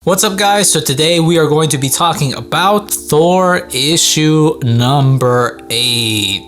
What's up guys? So today we are going to be talking about Thor issue number 8.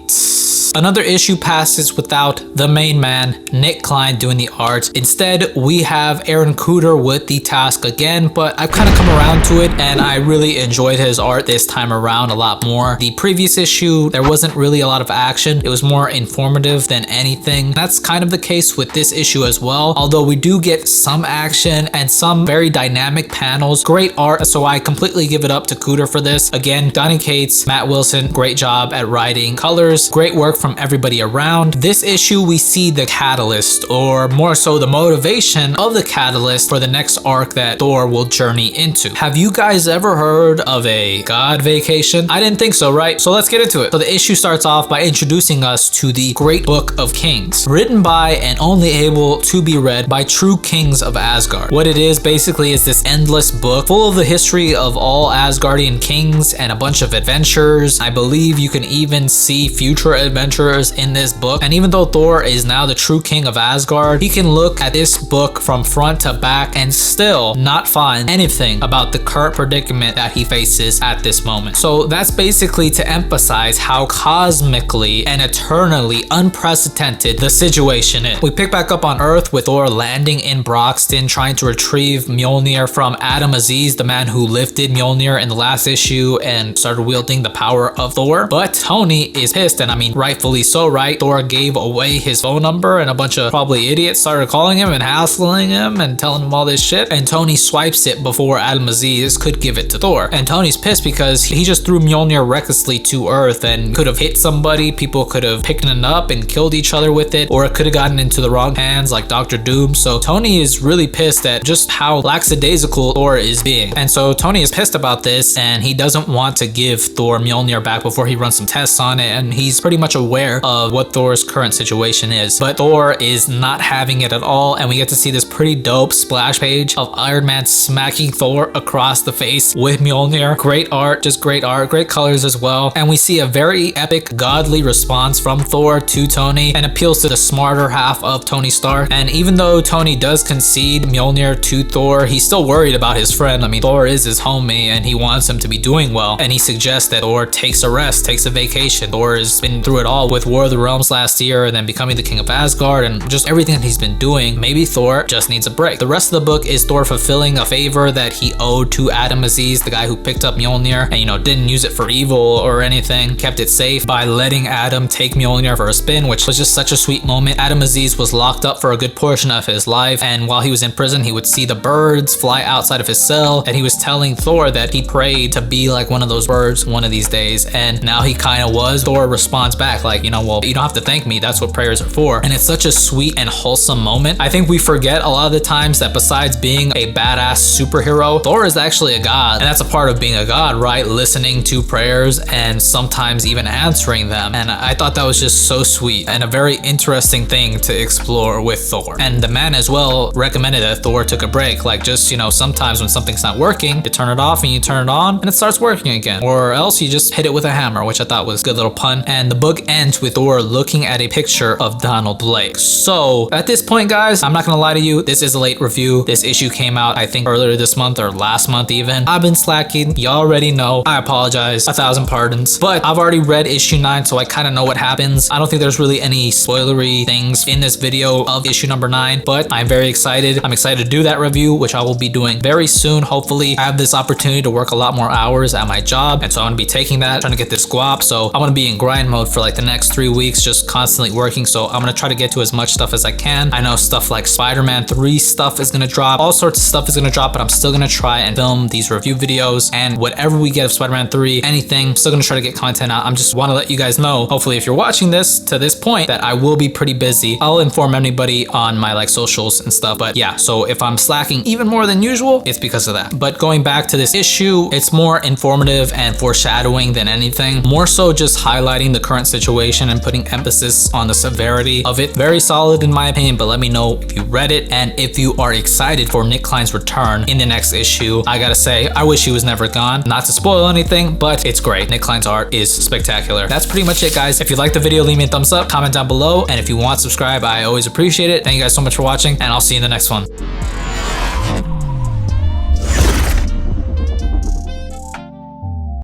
Another issue passes without the main man, Nick Klein, doing the art. Instead, we have Aaron Kuder with the task again, but I've kind of come around to it and I really enjoyed his art this time around a lot more. The previous issue, there wasn't really a lot of action. It was more informative than anything. That's kind of the case with this issue as well, although we do get some action and some very dynamic panels. Great art, so I completely give it up to Kuder for this. Again, Donny Cates, Matt Wilson, great job at writing colors. Great work from everybody around. This issue, we see the catalyst, or more so the motivation of the catalyst for the next arc that Thor will journey into. Have you guys ever heard of a god vacation? I didn't think so, right? So let's get into it. So the issue starts off by introducing us to the Great Book of Kings, written by and only able to be read by true kings of Asgard. What it is basically is this endless book full of the history of all Asgardian kings and a bunch of adventures. I believe you can even see future adventures in this book. And even though Thor is now the true king of Asgard, he can look at this book from front to back and still not find anything about the current predicament that he faces at this moment. So that's basically to emphasize how cosmically and eternally unprecedented the situation is. We pick back up on Earth with Thor landing in Broxton, trying to retrieve Mjolnir from Adam Aziz, the man who lifted Mjolnir in the last issue and started wielding the power of Thor. But Tony is pissed, and I mean rightfully so, right? Thor gave away his phone number and a bunch of probably idiots started calling him and hassling him and telling him all this shit, and Tony swipes it before Adam Aziz could give it to Thor. And Tony's pissed because he just threw Mjolnir recklessly to Earth and could have hit somebody. People could have picked it up and killed each other with it, or it could have gotten into the wrong hands like Dr. Doom. So Tony is really pissed at just how lackadaisical Thor is being. And so Tony is pissed about this and he doesn't want to give Thor Mjolnir back before he runs some tests on it, and he's pretty much aware of what Thor's current situation is. But Thor is not having it at all, and we get to see this pretty dope splash page of Iron Man smacking Thor across the face with Mjolnir. Great art, just great art, great colors as well. And we see a very epic godly response from Thor to Tony and appeals to the smarter half of Tony Stark. And even though Tony does concede Mjolnir to Thor, he's still worried about his friend. I mean, Thor is his homie and he wants him to be doing well, and he suggests that Thor takes a rest, takes a vacation. Thor has been through it all with War of the Realms last year and then becoming the king of Asgard and just everything that he's been doing. Maybe Thor just needs a break. The rest of the book is Thor fulfilling a favor that he owed to Adam Aziz, the guy who picked up Mjolnir and, you know, didn't use it for evil or anything, kept it safe by letting Adam take Mjolnir for a spin, which was just such a sweet moment. Adam Aziz was locked up for a good portion of his life, and while he was in prison, he would see the birds fly outside of his cell, and he was telling Thor that he prayed to be like one of those birds one of these days, and now he kind of was. Thor responds back like, you know, well, you don't have to thank me, that's what prayers are for. And it's such a sweet and wholesome moment. I think we forget a lot of the times that besides being a badass superhero, Thor is actually a god, and that's a part of being a god, right? Listening to prayers and sometimes even answering them. And I thought that was just so sweet and a very interesting thing to explore with Thor. And the man as well recommended that Thor took a break, like just, you know, sometimes when something's not working, you turn it off and you turn it on and it starts working again, or else you just hit it with a hammer, which I thought was a good little pun. And the book ends with Thor looking at a picture of Donald Blake. So at this point, guys, I'm not gonna lie to you, this is a late review. This issue came out, I think, earlier this month or last month even. I've been slacking, you already know. I apologize, 1,000 pardons, but I've already read issue 9, so I kind of know what happens. I don't think there's really any spoilery things in this video of issue number 9, but I'm very excited. I'm excited to do that review, which I will be doing very soon. Hopefully I have this opportunity to work a lot more hours at my job, and so I'm gonna be taking that, trying to get this guap. So I'm gonna be in grind mode for like the next 3 weeks, just constantly working. So I'm gonna try to get to as much stuff as I can. I know stuff like Spider-Man 3 stuff is gonna drop, all sorts of stuff is gonna drop, but I'm still gonna try and film these review videos, and whatever we get of Spider-Man 3, anything, I'm still gonna try to get content out. I'm just want to let you guys know, hopefully if you're watching this to this point, that I will be pretty busy. I'll inform anybody on my like socials and stuff, but yeah, so if I'm slacking even more than usual, it's because of that. But going back to this issue, it's more informative and foreshadowing than anything, more so just highlighting the current situation and putting emphasis on the severity of it. Very solid in my opinion, but let me know if you read it and if you are excited for Nick Klein's return in the next issue. I gotta say, I wish he was never gone. Not to spoil anything, but it's great. Nick Klein's art is spectacular. That's pretty much it, guys. If you liked the video, leave me a thumbs up, comment down below, and if you want, subscribe. I always appreciate it. Thank you guys so much for watching, and I'll see you in the next one.